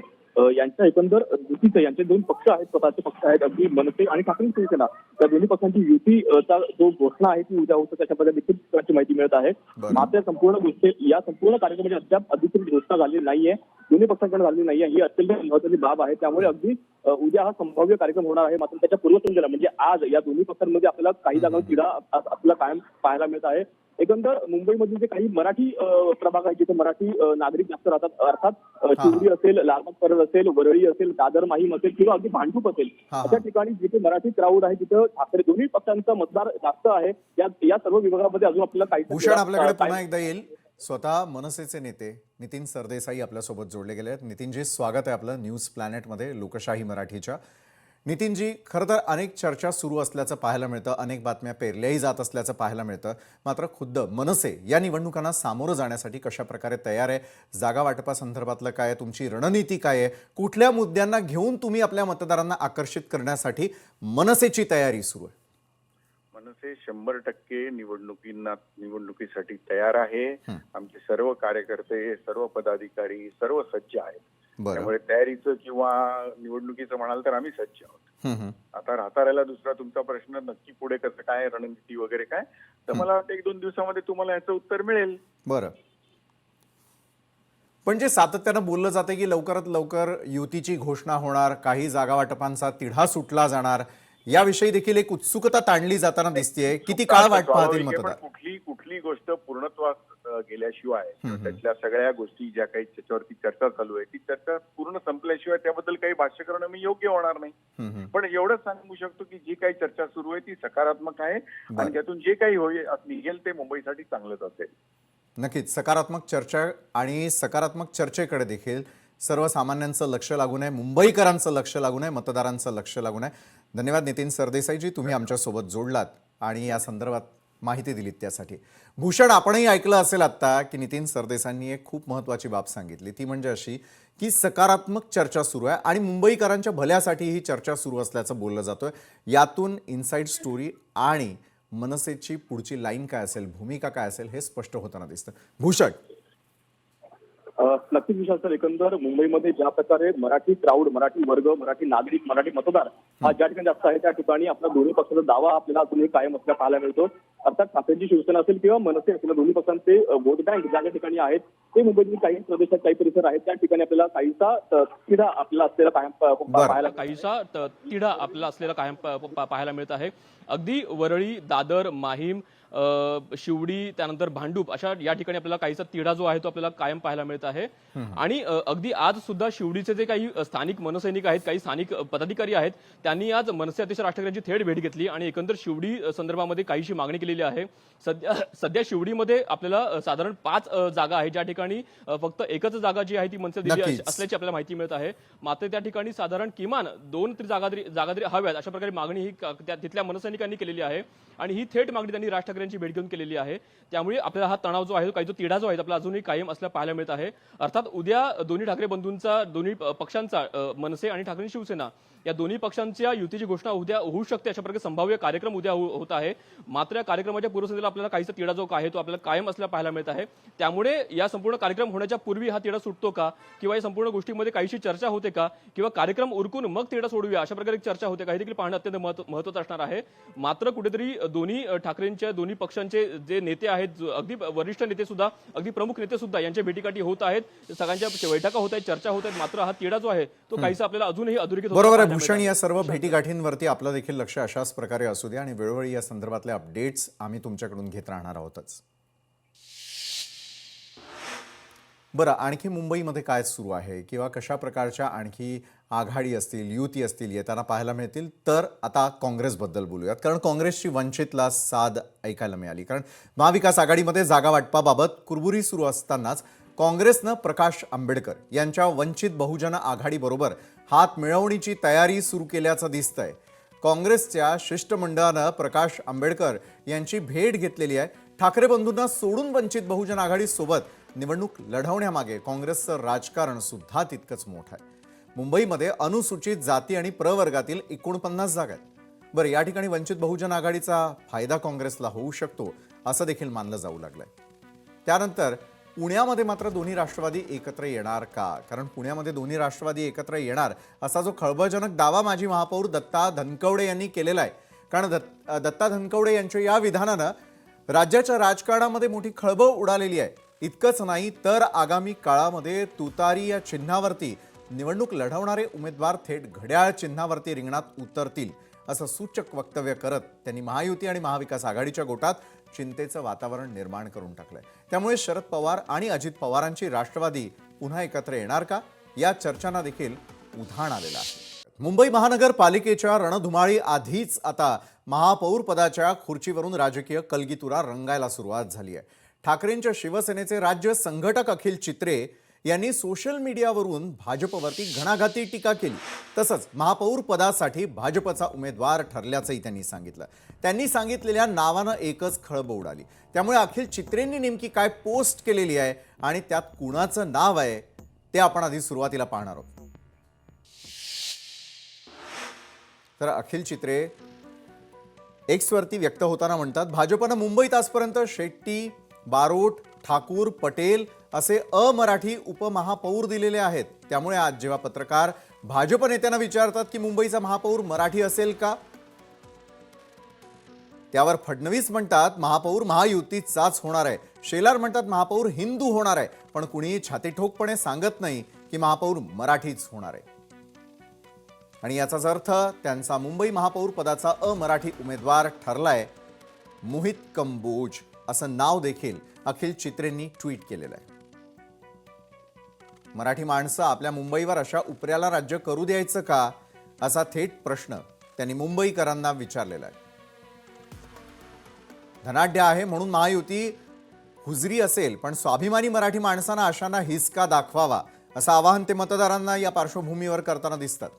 यांच्या एकंदर युतीचे यांचे दोन पक्ष आहेत, स्वतःचे पक्ष आहेत, अगदी मनसे आणि ठाकरे शिवसेना, त्या दोन्ही पक्षांची युतीचा जो घोषणा आहे ती उद्या होतं त्याच्याबद्दल देखील सूत्रांची माहिती मिळत आहे. मात्र या संपूर्ण कार्यक्रमाची अद्याप अधिकृत घोषणा झाली नाहीये, दोन्ही पक्षांकडे झाली नाहीये. ही अत्यंत महत्त्वाची बाब आहे. त्यामुळे अगदी उद्या हा संभाव्य कार्यक्रम होणार आहे. मात्र त्याच्या पूर्वसंध्येला म्हणजे आज या दोन्ही पक्षांमध्ये आपल्याला काही जागांवर तिढा आपल्याला कायम पाहायला मिळत आहे. एकंदर मुंबईमधील जे काही मराठी प्रभाग आहेत जिथे मराठी नागरिक जास्त राहतात, अर्थात शिवडी असेल, लालबाग परळ असेल, वरळी असेल, दादर माहीम असेल किंवा अगदी भांडूप असेल, अशा ठिकाणी जिथे मराठी क्राऊड आहे तिथं ठाकरे दोन्ही पक्षांचा मतदार जास्त आहे. या सर्व विभागामध्ये अजून आपल्याला काही भूषण, आपल्याकडे पुन्हा एकदा येईल. स्वतः मनसेचे नेते नितीन सरदेसाई आपल्यासोबत जोडले गेले आहेत. नितीनजी, स्वागत आहे आपलं न्यूज प्लॅनेटमध्ये, लोकशाही मराठीच्या. नितीनजी, खरं तर अनेक चर्चा सुरू असल्याचं पाहायला मिळतं, अनेक बातम्या पेरल्याही जात असल्याचं पाहायला मिळतं. मात्र खुद्द मनसे या निवडणुकांना सामोरं जाण्यासाठी कशा प्रकारे तयार आहे? जागा वाटपासंदर्भातलं काय आहे? तुमची रणनीती काय आहे? कुठल्या मुद्द्यांना घेऊन तुम्ही आपल्या मतदारांना आकर्षित करण्यासाठी मनसेची तयारी सुरू आहे? मनसे 100% निवडणुकीसाठी तयार आहे. आमचे सर्व कार्यकर्ते, सर्व पदाधिकारी सर्व सज्ज आहेत. त्यामुळे तयारीचं किंवा निवडणुकीचं म्हणाल तर आम्ही सज्ज आहोत. आता राहता राहिला दुसरा तुमचा प्रश्न, नक्की पुढे कसं काय, रणनीती वगैरे काय, तर मला वाटतं 1-2 दिवसामध्ये तुम्हाला याचं उत्तर मिळेल. बरं, पण जे सातत्यानं बोललं जाते की लवकरात लवकर युतीची घोषणा होणार, काही जागा वाटपांचा तिढा सुटला जाणार, याविषयी देखील एक उत्सुकता ताणली जाताना दिसतेय. किती काळ वाट पाहतील मतदार? कुठली गोष्ट पूर्णत्वास गेल्याशिवाय त्यातल्या सगळ्या गोष्टी ज्या काही त्याच्यावरती चर्चा चालू आहे ती चर्चा पूर्ण संपल्याशिवाय त्याबद्दल काही भाष्य करणं मी योग्य होणार नाही. पण एवढंच सांगू शकतो की जी काही चर्चा सुरू आहे ती सकारात्मक आहे आणि त्यातून जे काही निघेल ते मुंबईसाठी चांगलंच असेल. नक्कीच सकारात्मक चर्चा आणि सकारात्मक चर्चेकडे देखील सर्वसामान्यांचं लक्ष लागून आहे, मुंबईकरांचं लक्ष लागून आहे, मतदारांचं लक्ष लागून आहे. धन्यवाद नितीन सरदेसाईजी, तुम्ही आमच्यासोबत जोडलात आणि या संदर्भात माहिती दिलीत त्यासाठी. भूषण, आपणही ऐकलं असेल आत्ता की नितीन सरदेसाईंनी एक खूप महत्त्वाची बाब सांगितली, ती म्हणजे अशी की सकारात्मक चर्चा सुरू आहे आणि मुंबईकरांच्या भल्यासाठी ही चर्चा सुरू असल्याचं बोललं जातोय. यातून इनसाइड स्टोरी आणि मनसेची पुढची लाईन काय असेल, भूमिका काय असेल हे स्पष्ट होताना दिसतं. भूषण, नक्कीच विशाल सर, एकंदर मुंबईमध्ये ज्या प्रकारे मराठी क्राऊड, मराठी वर्ग, मराठी नागरिक, मराठी मतदार हा ज्या ठिकाणी जास्त आहे त्या ठिकाणी आपला दोन्ही पक्षाचा दावा आपल्याला अजूनही कायम असल्या पाहायला मिळतो. अर्थात ठाकरेंची शिवसेना असेल किंवा मनसे असेल, दोन्ही पक्षांचे वोट बँक ज्या ठिकाणी आहेत ते मुंबईतील काही प्रदेशात काही परिसर आहेत त्या ठिकाणी आपल्याला काहीसा तिढा आपल्याला असलेला कायम पाहायला काहीसा तिढा आपल्याला असलेला कायम पाहायला मिळत आहे. अगदी वरळी, दादर, माहीम, शिवडी, त्यानंतर भांडूप अशा या ठिकाणी आपल्याला काहीसा तिढा जो आहे तो आपल्याला कायम पाहायला मिळत आहे. आणि अगदी आज सुद्धा शिवडीचे जे काही स्थानिक मनसैनिक आहेत, काही स्थानिक पदाधिकारी आहेत, त्यांनी आज मनसे अध्यक्ष राज ठाकरे यांची थेट भेट घेतली आणि एकंदर शिवडी संदर्भामध्ये काहीशी मागणी केलेली आहे. सध्या शिवडीमध्ये आपल्याला साधारण 5 जागा आहेत, ज्या ठिकाणी फक्त एकच जागा जी आहे ती मनसे दिली असल्याची आपल्याला माहिती मिळत आहे. मात्र त्या ठिकाणी साधारण किमान 2 जागा तरी हव्यात अशा प्रकारे मागणी ही तिथल्या मनसैनिकांनी केलेली आहे आणि ही थेट मागणी त्यांनी राज ठाकरे यांची भेट घेऊन केलेली आहे. त्यामुळे आपल्याला हा तणाव जो आहे, काही जो तिढा जो आहे आपला अजूनही कायम असल्या पाहायला मिळत आहे. अर्थात उद्या दोन्ही ठाकरे बंधूंचा, दोन्ही पक्षांचा, मनसे आणि ठाकरे शिवसेना या दोन्ही पक्षांच्या युतीची घोषणा उद्या होऊ शकते अशा प्रकारे संभाव्य कार्यक्रम उद्या होत आहे. मात्र या कार्यक्रमाच्या पूर्वसंध्येला आपल्याला काहीसा तिढा जो आहे तो आपल्याला कायम असल्या पाहायला मिळत आहे. त्यामुळे या संपूर्ण कार्यक्रम होण्याच्या पूर्वी हा तिढा सुटतो का, किंवा या संपूर्ण गोष्टीमध्ये काहीशी चर्चा होते का, किंवा कार्यक्रम उरकून मग तिढा सोडूया अशा प्रकारे चर्चा होते का, हे देखील पाहणं अत्यंत महत्त्वाचं असणार आहे. मात्र कुठेतरी दोन्ही ठाकरेंच्या, दोन्ही पक्षांचे जे नेते आहेत, अगदी वरिष्ठ नेते सुद्धा, अगदी प्रमुख नेते सुद्धा यांच्या भेटीगाठी होत आहेत, सगळ्यांच्या बैठका होत आहेत, चर्चा होत आहेत. मात्र हा तिढा जो आहे तो काहीसा आपल्याला अजूनही अधोरेखित बरोबर आहे भूषण. या सर्व भेटीगाठींवरती आपलं देखील लक्ष अशाच प्रकारे असू दे आणि वेळोवेळी या संदर्भातले अपडेट्स आम्ही तुमच्याकडून घेत राहणार आहोतच. बरं, आणखी मुंबईमध्ये काय सुरू आहे किंवा कशा प्रकारच्या आणखी आघाडी असतील, युती असतील येताना पाहायला मिळतील, तर आता काँग्रेसबद्दल बोलूयात. कारण काँग्रेसची वंचितला साद ऐकायला मिळाली. कारण महाविकास आघाडीमध्ये जागा वाटपाबाबत कुरबुरी सुरू असतानाच काँग्रेसनं प्रकाश आंबेडकर यांच्या वंचित बहुजन आघाडीबरोबर हात मिळवणीची तयारी सुरू केल्याचं दिसतंय. काँग्रेसच्या शिष्टमंडळानं प्रकाश आंबेडकर यांची भेट घेतलेली आहे. ठाकरे बंधूंना सोडून वंचित बहुजन आघाडीसोबत निवडणूक लढवण्यामागे काँग्रेसचं राजकारण सुद्धा तितकंच मोठं आहे. मुंबईमध्ये अनुसूचित जाती आणि प्रवर्गातील 49 जागा आहेत. बरं, या ठिकाणी वंचित बहुजन आघाडीचा फायदा काँग्रेसला होऊ शकतो असं देखील मानलं जाऊ लागलंय. त्यानंतर पुण्यामध्ये मात्र दोन्ही राष्ट्रवादी एकत्र येणार का? कारण पुण्यामध्ये दोन्ही राष्ट्रवादी एकत्र येणार असा जो खळबळजनक दावा माजी महापौर दत्ता धनकवडे यांनी केलेला आहे. कारण दत्ता धनकवडे यांच्या या विधानानं राज्याच्या राजकारणामध्ये मोठी खळबळ उडालेली आहे. इतकंच नाही तर आगामी काळामध्ये तुतारी या चिन्हावरती निवडणूक लढवणारे उमेदवार थेट घड्याळ चिन्हावरती रिंगणात उतरतील असं सूचक वक्तव्य करत त्यांनी महायुती आणि महाविकास आघाडीच्या गोटात चिंतेचं वातावरण निर्माण करून टाकलंय. त्यामुळे शरद पवार आणि अजित पवारांची राष्ट्रवादी पुन्हा एकत्र येणार का, या चर्चांना देखील उधाण आलेलं आहे. मुंबई महानगरपालिकेच्या रणधुमाळी आधीच आता महापौर पदाच्या खुर्चीवरून राजकीय कलगीतुरा रंगायला सुरुवात झाली आहे. ठाकरेंच्या शिवसेनेचे राज्य संघटक अखिल चित्रे यांनी सोशल मीडियावरून भाजपवरती घणाघाती टीका केली. तसंच महापौर पदासाठी भाजपचा उमेदवार ठरल्याचंही त्यांनी सांगितलं. त्यांनी सांगितलेल्या नावानं एकच खळबळ उडाली. त्यामुळे अखिल चित्रेंनी नेमकी काय पोस्ट केलेली आहे आणि त्यात कुणाचं नाव आहे ते आपण आधी सुरुवातीला पाहणार आहोत. तर अखिल चित्रे एक्सवरती व्यक्त होताना म्हणतात, भाजपनं मुंबईत आजपर्यंत शेट्टी, बारोट, ठाकूर, पटेल असे अमराठी उपमहापौर दिलेले आहेत. त्यामुळे आज जेव्हा पत्रकार भाजप नेत्यांना विचारतात की मुंबईचा महापौर मराठी असेल का, त्यावर फडणवीस म्हणतात महापौर महायुतीचाच होणार आहे. शेलार म्हणतात महापौर हिंदू होणार आहे. पण कुणीही छातीठोकपणे सांगत नाही की महापौर मराठीच होणार आहे. आणि याचाच अर्थ त्यांचा मुंबई महापौर पदाचा अमराठी उमेदवार ठरलाय. मोहित कंबोज असं नाव देखील अखिल चित्रेंनी ट्विट केलेलं आहे. मराठी माणसं आपल्या मुंबईवर अशा उपऱ्याला राज्य करू द्यायचं का, असा थेट प्रश्न त्यांनी मुंबईकरांना विचारलेला आहे. धनाढ्य आहे म्हणून महायुती हुजरी असेल, पण स्वाभिमानी मराठी माणसांना अशांना हिसका दाखवावा असं आवाहन ते मतदारांना या पार्श्वभूमीवर करताना दिसतात.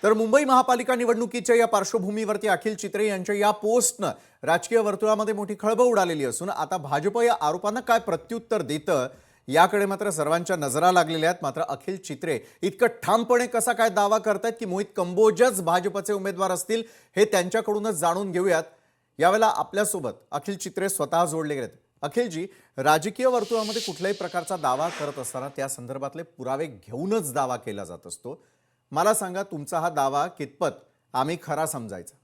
तर मुंबई महापालिका निवडणुकीच्या या पार्श्वभूमीवरती अखिल चित्रे यांच्या या पोस्टनं राजकीय वर्तुळामध्ये मोठी खळबळ उडालेली असून आता भाजप या आरोपांना काय प्रत्युत्तर देतं याकडे मात्र सर्वांच्या नजरा लागलेल्या आहेत. मात्र अखिल चित्रे इतकं ठामपणे कसा काय दावा करतायत की मोहित कंबोजच भाजपचे उमेदवार असतील, हे त्यांच्याकडूनच जाणून घेऊयात. यावेळेला आपल्यासोबत अखिल चित्रे स्वतः जोडले गेलेत. अखिलजी, राजकीय वर्तुळामध्ये कुठल्याही प्रकारचा दावा करत असताना त्या संदर्भातले पुरावे घेऊनच दावा केला जात असतो. मला सांगा, तुमचा हा दावा कितपत आम्ही खरा समजायचा?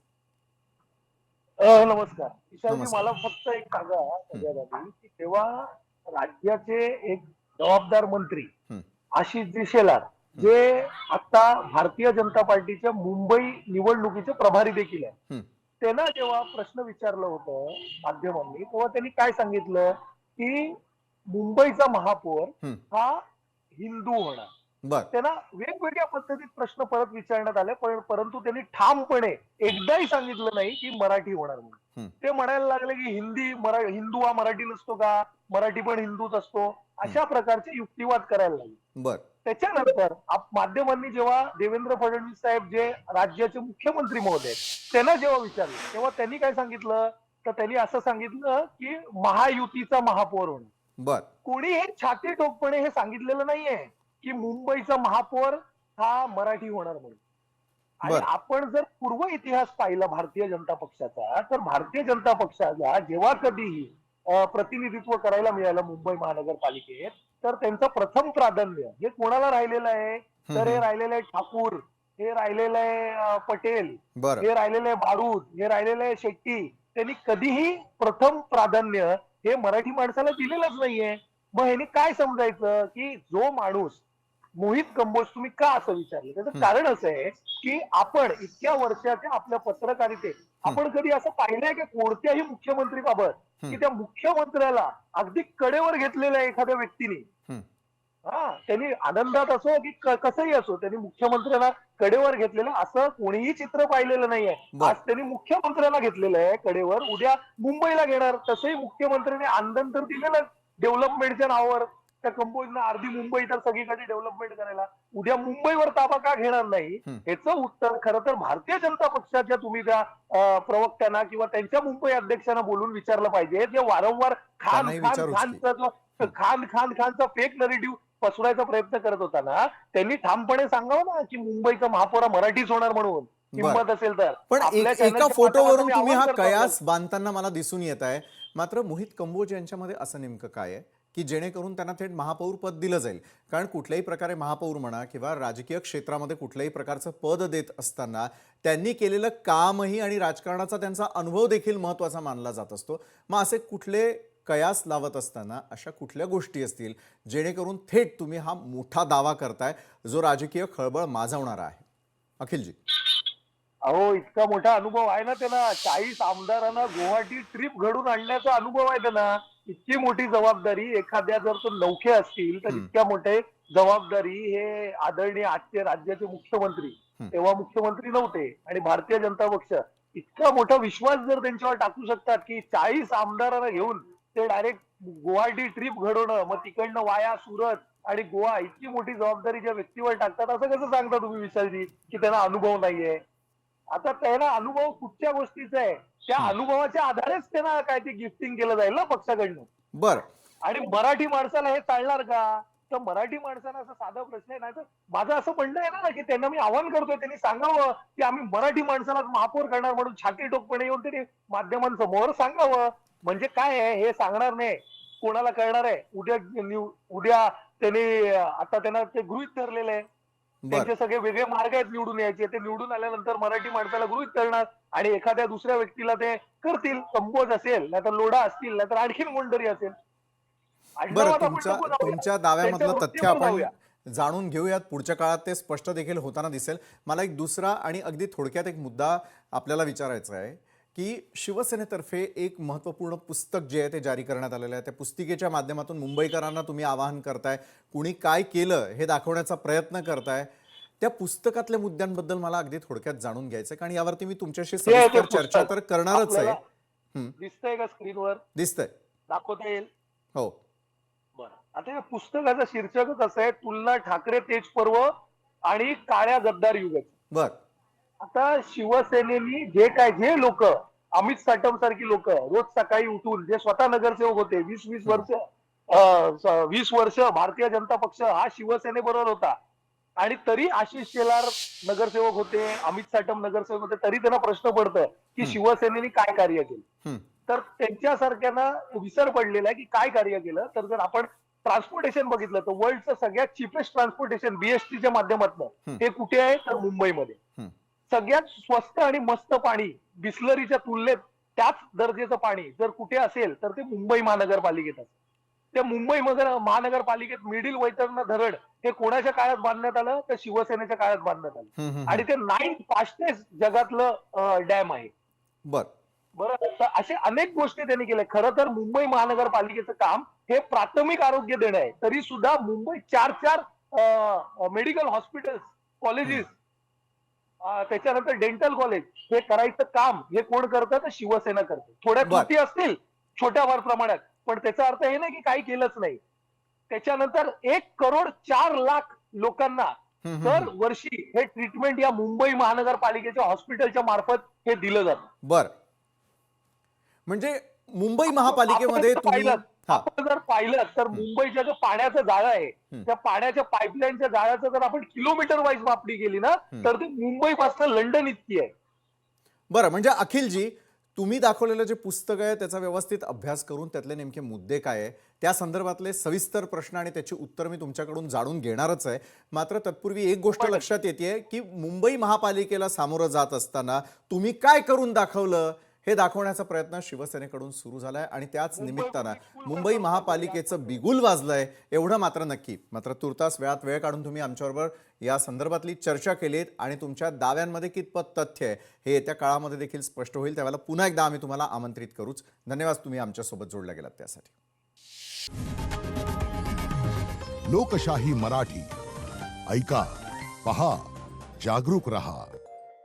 नमस्कार ईशानजी, नमस्कार. मला फक्त एक सांगा सगळ्यात आधी की तेव्हा राज्याचे एक जबाबदार मंत्री हं. आशिषजी शेलार, जे आता भारतीय जनता पार्टीच्या मुंबई निवडणुकीचे प्रभारी देखील आहे, हं. त्यांना जेव्हा प्रश्न विचारलं होतं माध्यमांनी, तेव्हा त्यांनी काय सांगितलं की मुंबईचा महापौर हं. हा हिंदू होणार. बर. त्यांना वेगवेगळ्या पद्धतीत प्रश्न परत विचारण्यात आले, परंतु त्यांनी ठामपणे एकदाही सांगितलं नाही की मराठी होणार म्हणून. हं. ते म्हणायला लागले की हिंदू हा मराठी नसतो का, मराठी पण हिंदूच असतो, अशा प्रकारचे युक्तिवाद करायला लागले. बर. त्याच्यानंतर माध्यमांनी जेव्हा देवेंद्र फडणवीस साहेब, जे राज्याचे मुख्यमंत्री महोदय, त्यांना जेव्हा विचारलं, तेव्हा त्यांनी काय सांगितलं, तर त्यांनी असं सांगितलं की महायुतीचा महापौर होणार. बर. कोणी हे छाती ठोकपणे हे सांगितलेलं नाहीये की मुंबईचा महापौर हा मराठी होणार म्हणून. आणि बरं. आपण जर पूर्व इतिहास पाहिला भारतीय जनता पक्षाचा, तर भारतीय जनता पक्षाला जेव्हा कधीही प्रतिनिधित्व करायला मिळालं मुंबई महानगरपालिकेत, तर त्यांचं प्रथम प्राधान्य हे कोणाला राहिलेलं आहे, तर हे राहिलेलं आहे ठाकूर, हे राहिलेलं आहे पटेल, बर. हे राहिलेलं आहे बारूद, हे राहिलेलं आहे शेट्टी. त्यांनी कधीही प्रथम प्राधान्य हे मराठी माणसाला दिलेलंच नाहीये. मग ह्यानी काय समजायचं की जो माणूस मोहित कंबोज, तुम्ही का असं विचारलं, त्याचं कारण असं आहे की आपण इतक्या वर्षाच्या आपल्या पत्रकारितेत आपण कधी असं पाहिलंय की कोणत्याही मुख्यमंत्रीबाबत की त्या मुख्यमंत्र्याला अगदी कडेवर घेतलेल्या एखाद्या व्यक्तीने, हं. त्यांनी आनंदात असो की कसंही असो, त्यांनी मुख्यमंत्र्यांना कडेवर घेतलेलं असं कोणीही चित्र पाहिलेलं नाहीये. बरं. आज त्यांनी मुख्यमंत्र्यांना घेतलेलं आहे कडेवर, उद्या मुंबईला घेणार. तसंही मुख्यमंत्र्यांनी आनंद तर दिलेलं डेव्हलपमेंटच्या नावावर त्या कंपोजनं अर्धी मुंबई तर सगळीकडे डेव्हलपमेंट करायला. उद्या मुंबईवर ताबा का घेणार नाही, याचं उत्तर खरं तर भारतीय जनता पक्षाच्या तुम्ही त्या प्रवक्त्यांना किंवा त्यांच्या मुंबई अध्यक्षांना बोलून विचारलं पाहिजे, जे वारंवार त्यांनाही विचारूच की. खानचा फेक नरेटिव्ह पसरवायचा प्रयत्न करत होता ना, त्यांनी ठामपणे सांगावं ना की मुंबईचा महापौर मराठीच होणार म्हणून, हिंमत असेल तर. पण आपल्या एका चॅनलच्या फोटोवरून माध्यमातून तुम्ही हा आवाहन करतो कयास बांधताना मला दिसून येत आहे. मात्र मोहित कंबोज यांच्यामध्ये असं नेमकं काय आहे की जेणेकरून त्यांना थेट महापौर पद दिलं जाईल? कारण कुठल्याही प्रकारे महापौर म्हणा किंवा राजकीय क्षेत्रामध्ये कुठल्याही प्रकारचं पद देत असताना त्यांनी केलेलं कामही आणि राजकारणाचा त्यांचा अनुभव देखील महत्त्वाचा मानला जात असतो. मग असे कुठले कयास लावत असताना अशा कुठल्या गोष्टी असतील जेणेकरून थेट तुम्ही हा मोठा दावा करताय जो राजकीय खळबळ माजवणारा आहे? अखिलजी. अहो, इतका मोठा अनुभव आहे ना त्यांना, 40 आमदारांना गुवाहाटी ट्रिप घडून आणण्याचा अनुभव आहे त्यांना. इतकी मोठी जबाबदारी, एखाद्या जर तो नौखे असतील तर इतक्या मोठे जबाबदारी हे आदरणीय आजचे राज्याचे मुख्यमंत्री, तेव्हा मुख्यमंत्री नव्हते, आणि भारतीय जनता पक्ष इतका मोठा विश्वास जर त्यांच्यावर टाकू शकतात की 40 आमदारांना घेऊन ते डायरेक्ट गुवाहाटी ट्रिप घडवणं, मग तिकडनं वाया सुरत आणि गोवा, इतकी मोठी जबाबदारी ज्या व्यक्तीवर टाकतात, असं कसं सांगता तुम्ही विशालजी की त्यांना अनुभव नाहीये? आता त्यांना अनुभव कुठच्या गोष्टीचा आहे, त्या अनुभवाच्या आधारेच त्यांना काय ते गिफ्टिंग केलं जाईल ना पक्षाकडनं. बर. आणि मराठी माणसाला हे चालणार का? तर मराठी माणसाला असं साधा प्रश्न आहे, नाही तर माझं असं म्हणणं आहे ना की त्यांना मी आवाहन करतोय, त्यांनी सांगावं की आम्ही मराठी माणसाला महापौर करणार म्हणून छाती टोकपणे येऊन त्यांनी माध्यमांसमोर सांगावं. म्हणजे काय आहे हे सांगणार नाही, कोणाला कळणार आहे? उद्या त्यांनी आता त्यांना ते गृहीत धरलेलं आहे, त्यांचे सगळे वेगळे मार्ग आहेत निवडून यायचे, ते निवडून आल्यानंतर मराठी माणसाला गृहीत करणार आणि एखाद्या दुसऱ्या व्यक्तीला ते करतील. कंबोज असेल, नाहीतर लोढा असतील, नाहीतर आणखीन कोणतरी असेल. बरं, तुमच्या दाव्यामधलं तथ्य आपण जाणून घेऊयात. पुढच्या काळात ते स्पष्ट देखील होताना दिसेल. मला एक दुसरा आणि अगदी थोडक्यात एक मुद्दा आपल्याला विचारायचा आहे की शिवसेनेतर्फे एक महत्त्वपूर्ण पुस्तक जे आहे ते जारी करण्यात आलेलं आहे. त्या पुस्तिकेच्या माध्यमातून मुंबईकरांना तुम्ही आवाहन करताय, कुणी काय केलं हे दाखवण्याचा प्रयत्न करताय. त्या पुस्तकातल्या मुद्द्यांबद्दल मला अगदी थोडक्यात जाणून घ्यायचं, कारण यावरती मी तुमच्याशी सविस्तर चर्चा तर करणारच आहे. दिसतंय का स्क्रीनवर? दिसतंय. दाखवता येईल? हो. बरं. आता या पुस्तकाचं शीर्षकच असं आहे, तुलना ठाकरे तेज पर्व आणि काळ्या गद्दार युगाची. बर. आता शिवसेनेनी जे लोक, अमित साटम सारखी लोक रोज सकाळी उठून, जे स्वतः नगरसेवक होते, 20-20 वर्ष 20 वर्ष भारतीय जनता पक्ष हा शिवसेनेबरोबर होता आणि तरी आशिष शेलार नगरसेवक होते, अमित साटम नगरसेवक होते, तरी त्यांना प्रश्न पडतोय की शिवसेनेने काय कार्य केलं. तर त्यांच्यासारख्यांना विसर पडलेला आहे की काय कार्य केलं. तर जर आपण ट्रान्सपोर्टेशन बघितलं तर वर्ल्डचं सगळ्यात चिपेस्ट ट्रान्सपोर्टेशन बीएसटीच्या माध्यमातून हे कुठे आहे तर मुंबईमध्ये. सगळ्यात स्वस्त आणि मस्त पाणी बिस्लरीच्या तुलनेत त्याच दर्जेचं पाणी जर कुठे असेल तर ते मुंबई महानगरपालिकेत असेल. त्या मुंबई महानगरपालिकेत मिडिल वैतरणा धरण हे कोणाच्या काळात बांधण्यात आलं तर शिवसेनेच्या काळात बांधण्यात आलं आणि ते 9th फास्टेस्ट जगातलं डॅम आहे. बरं, तर असे अनेक गोष्टी त्यांनी केल्या. खरं तर मुंबई महानगरपालिकेचं काम हे प्राथमिक आरोग्य देणं आहे, तरी सुद्धा मुंबई 4 मेडिकल हॉस्पिटल्स, कॉलेजेस, त्याच्यानंतर डेंटल कॉलेज हे करायचं काम हे कोण करतं तर शिवसेना करते. थोड्या त्रुटी असतील छोट्या प्रमाणात, पण त्याचा अर्थ हे नाही की काही केलंच नाही. त्याच्यानंतर 1,04,00,000 लोकांना दर वर्षी हे ट्रीटमेंट या मुंबई महानगरपालिकेच्या हॉस्पिटलच्या मार्फत हे दिलं जातं. बर, म्हणजे मुंबई महापालिकेमध्ये आपण जर पाहिलं तर मुंबईच्या जो पाण्याचं जाळं आहे त्या पाण्याच्या पाईपलाईनच्या जाळ्याचं जर आपण किलोमीटर वाईज मापणी केली ना तर ती मुंबईपासून लंडन इतकी आहे. बरं, म्हणजे अखिलजी, तुम्ही दाखवलेलं जे पुस्तक आहे त्याचा व्यवस्थित अभ्यास करून त्यातले नेमके मुद्दे काय आहे त्या संदर्भातले सविस्तर प्रश्न आणि त्याची उत्तर मी तुमच्याकडून जाणून घेणारच आहे. मात्र तत्पूर्वी एक गोष्ट लक्षात येते की मुंबई महापालिकेला सामोरं जात असताना तुम्ही काय करून दाखवलं हे दाखवण्याचा प्रयत्न शिवसेनेकडून सुरू झालाय आणि त्याच निमित्तानं मुंबई महापालिकेचं बिगुल वाजलंय एवढं मात्र नक्की. मात्र तुर्तास वेळात वेळ काढून तुम्ही आमच्याबरोबर या संदर्भातली चर्चा केलीत आणि तुमच्या दाव्यांमध्ये कितपत तथ्य आहे हे येत्या काळामध्ये देखील स्पष्ट होईल. त्यावेळेला पुन्हा एकदा आम्ही तुम्हाला आमंत्रित करूच. धन्यवाद, तुम्ही आमच्यासोबत जोडल्या गेलात त्यासाठी. लोकशाही मराठी ऐका, पहा, जागरूक रहा.